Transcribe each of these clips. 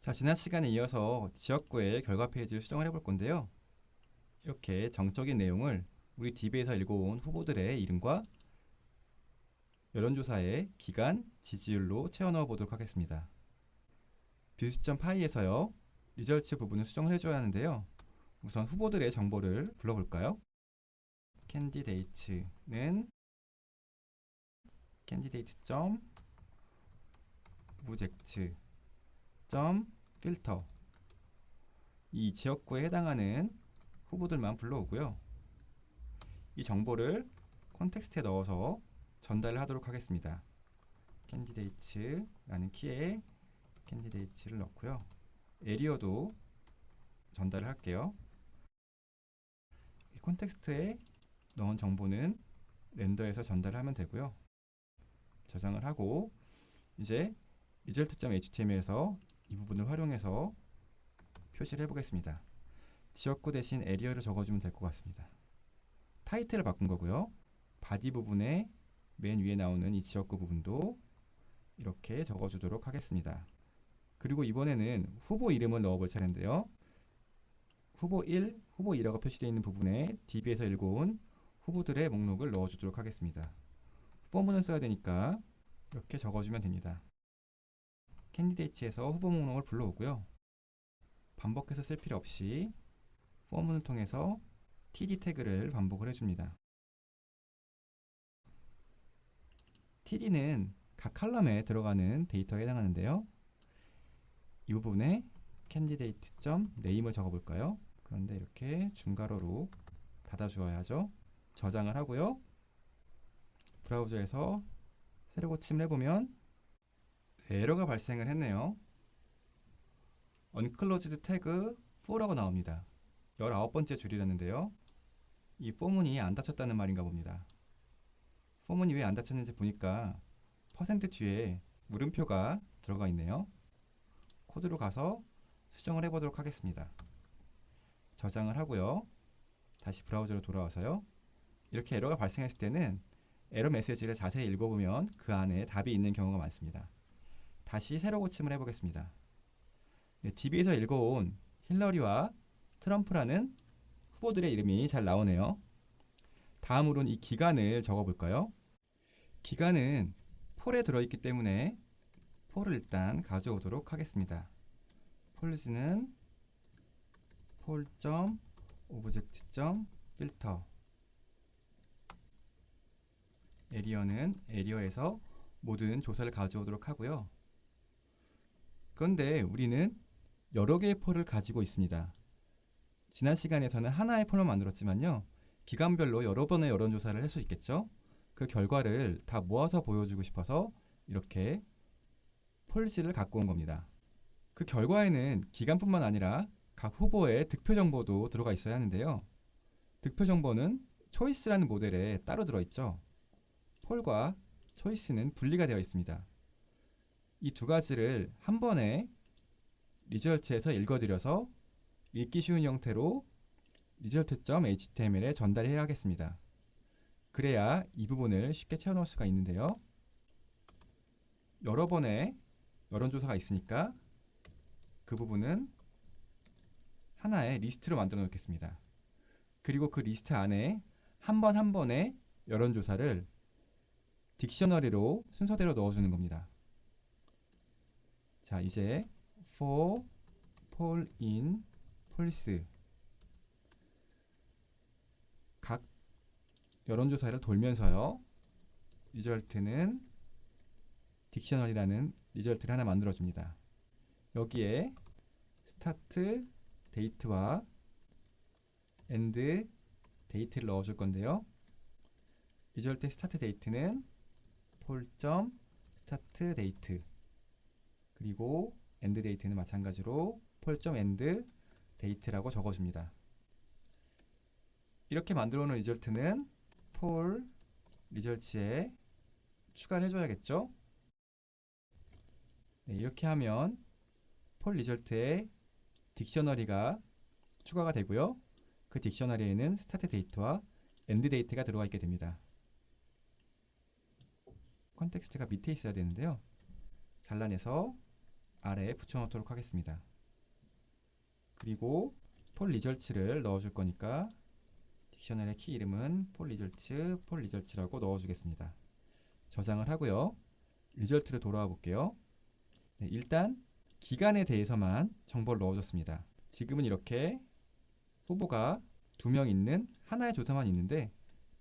자, 지난 시간에 이어서 지역구의 결과 페이지를 수정을 해볼 건데요. 이렇게 정적인 내용을 우리 DB에서 읽어온 후보들의 이름과 여론조사의 기간, 지지율로 채워 넣어 보도록 하겠습니다. 뷰시점 파이에서요, 리절츠 부분을 수정을 해줘야 하는데요. 우선 후보들의 정보를 불러볼까요? 캔디데이트는 candidate.object.filter, 이 지역구에 해당하는 후보들만 불러오고요. 이 정보를 콘텍스트에 넣어서 전달을 하도록 하겠습니다. candidates라는 키에 candidates를 넣고요. 에리어도 전달을 할게요. 이 콘텍스트에 넣은 정보는 렌더에서 전달을 하면 되고요. 저장을 하고 이제 result.html에서 이 부분을 활용해서 표시를 해보겠습니다. 지역구 대신 에리어를 적어주면 될 것 같습니다. 타이틀을 바꾼 거고요. 바디 부분에 맨 위에 나오는 이 지역구 부분도 이렇게 적어주도록 하겠습니다. 그리고 이번에는 후보 이름을 넣어볼 차례인데요. 후보 1, 후보 2라고 표시되어 있는 부분에 DB에서 읽어온 후보들의 목록을 넣어주도록 하겠습니다. 포문을 써야 되니까 이렇게 적어주면 됩니다. 캔디데이츠에서 후보 목록을 불러오고요. 반복해서 쓸 필요 없이 포문을 통해서 td 태그를 반복을 해줍니다. td는 각 칼럼에 들어가는 데이터에 해당하는데요. 이 부분에 candidate.name을 적어볼까요? 그런데 이렇게 중괄호로 닫아주어야 하죠. 저장을 하고요. 브라우저에서 새로 고침을 해보면 에러가 발생을 했네요. unclosed 태그 4라고 나옵니다. 19번째 줄이라는데요. 이 포문이 안 닫혔다는 말인가 봅니다. 포문이 왜 안 닫혔는지 보니까 퍼센트 뒤에 물음표가 들어가 있네요. 코드로 가서 수정을 해보도록 하겠습니다. 저장을 하고요. 다시 브라우저로 돌아와서요. 이렇게 에러가 발생했을 때는 에러 메시지를 자세히 읽어보면 그 안에 답이 있는 경우가 많습니다. 다시 새로 고침을 해보겠습니다. 네, DB에서 읽어온 힐러리와 트럼프라는 후보들의 이름이 잘 나오네요. 다음으로는 이 기간을 적어볼까요? 기간은 폴에 들어있기 때문에 폴을 일단 가져오도록 하겠습니다. 폴즈는 폴.object.filter, 에리어는 에리어에서 모든 조사를 가져오도록 하고요. 그런데 우리는 여러 개의 폴을 가지고 있습니다. 지난 시간에서는 하나의 폴만 만들었지만요. 기간별로 여러 번의 여론조사를 할 수 있겠죠? 그 결과를 다 모아서 보여주고 싶어서 이렇게 폴즈를 갖고 온 겁니다. 그 결과에는 기간뿐만 아니라 각 후보의 득표 정보도 들어가 있어야 하는데요. 득표 정보는 초이스라는 모델에 따로 들어있죠. 폴과 초이스는 분리가 되어 있습니다. 이 두 가지를 한 번에 리절트에서 읽어드려서 읽기 쉬운 형태로 result.html에 전달해야 하겠습니다. 그래야 이 부분을 쉽게 채워넣을 수가 있는데요. 여러 번의 여론조사가 있으니까 그 부분은 하나의 리스트로 만들어 놓겠습니다. 그리고 그 리스트 안에 한 번 한 번의 여론조사를 딕셔너리로 순서대로 넣어주는 겁니다. 자, 이제 for, poll in, polls, 각 여론조사를 돌면서요. 리절트는 딕셔너리라는 리절트를 하나 만들어줍니다. 여기에 스타트 데이트와 엔드 데이트를 넣어줄 건데요. 리절트의 스타트 데이트는 폴.스타트 데이트, 그리고 엔드 데이트는 마찬가지로 폴.엔드 데이트라고 적어줍니다. 이렇게 만들어 놓은 리절트는 폴 리절츠에 추가를 해줘야겠죠. 네, 이렇게 하면 폴 리절트에 딕셔너리가 추가가 되고요. 그 딕셔너리에는 스타트 데이트와 엔드 데이트가 들어가 있게 됩니다. 컨텍스트가 밑에 있어야 되는데요. 잘라내서 아래에 붙여놓도록 하겠습니다. 그리고 폴 리절츠를 넣어줄 거니까 딕셔너리 키 이름은 폴 리절츠라고 넣어주겠습니다. 저장을 하고요. 리절트를 돌아와 볼게요. 네, 일단 기간에 대해서만 정보를 넣어줬습니다. 지금은 이렇게 후보가 2명 있는 하나의 조사만 있는데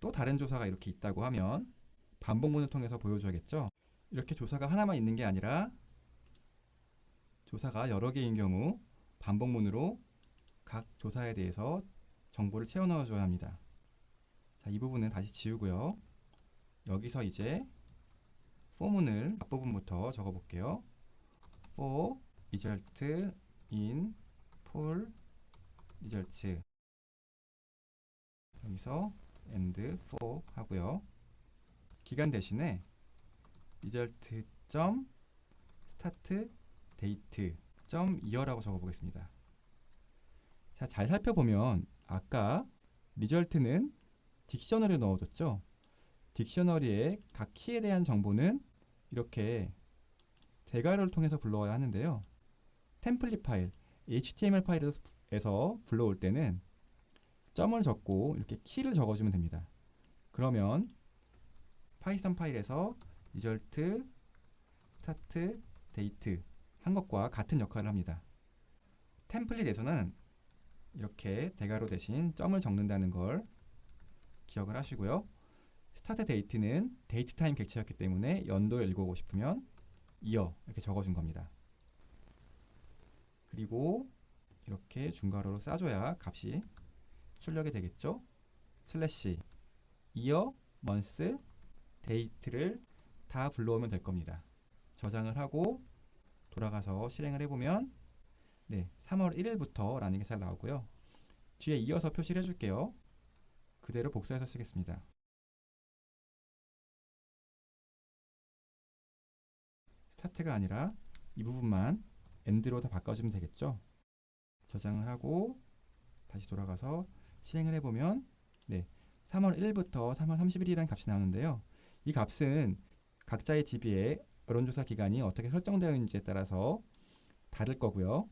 또 다른 조사가 이렇게 있다고 하면 반복문을 통해서 보여줘야겠죠. 이렇게 조사가 하나만 있는 게 아니라 조사가 여러 개인 경우 반복문으로 각 조사에 대해서 정보를 채워 넣어줘야 합니다. 자, 이 부분은 다시 지우고요. 여기서 이제 포문을 앞부분부터 적어볼게요. for result in 폴 리절츠 여기서 and for 하고요. 기간 대신에 result start date year라고 적어보겠습니다. 자, 잘 살펴보면 아까 리절트는 딕셔너리를 넣어줬죠. 딕셔너리의 각 키에 대한 정보는 이렇게 대괄호를 통해서 불러와야 하는데요. 템플릿 파일, HTML 파일에서 불러올 때는 점을 적고 이렇게 키를 적어주면 됩니다. 그러면 파이썬 파일에서 result start date 한 것과 같은 역할을 합니다. 템플릿에서는 이렇게 대괄호 대신 점을 적는다는 걸 기억을 하시고요. 스타트 데이트는 데이트 타임 객체였기 때문에 연도를 읽어보고 싶으면 year 이렇게 적어준 겁니다. 그리고 이렇게 중괄호로 싸줘야 값이 출력이 되겠죠. 슬래시 year, month, date를 다 불러오면 될 겁니다. 저장을 하고 돌아가서 실행을 해보면 네, 3월 1일부터 라는 게 잘 나오고요. 뒤에 이어서 표시를 해줄게요. 그대로 복사해서 쓰겠습니다. 스타트가 아니라 이 부분만 end로 다 바꿔주면 되겠죠. 저장을 하고 다시 돌아가서 실행을 해보면 네, 3월 1일부터 3월 30일이라는 값이 나오는데요. 이 값은 각자의 DB에 여론조사 기간이 어떻게 설정되어 있는지에 따라서 다를 거고요.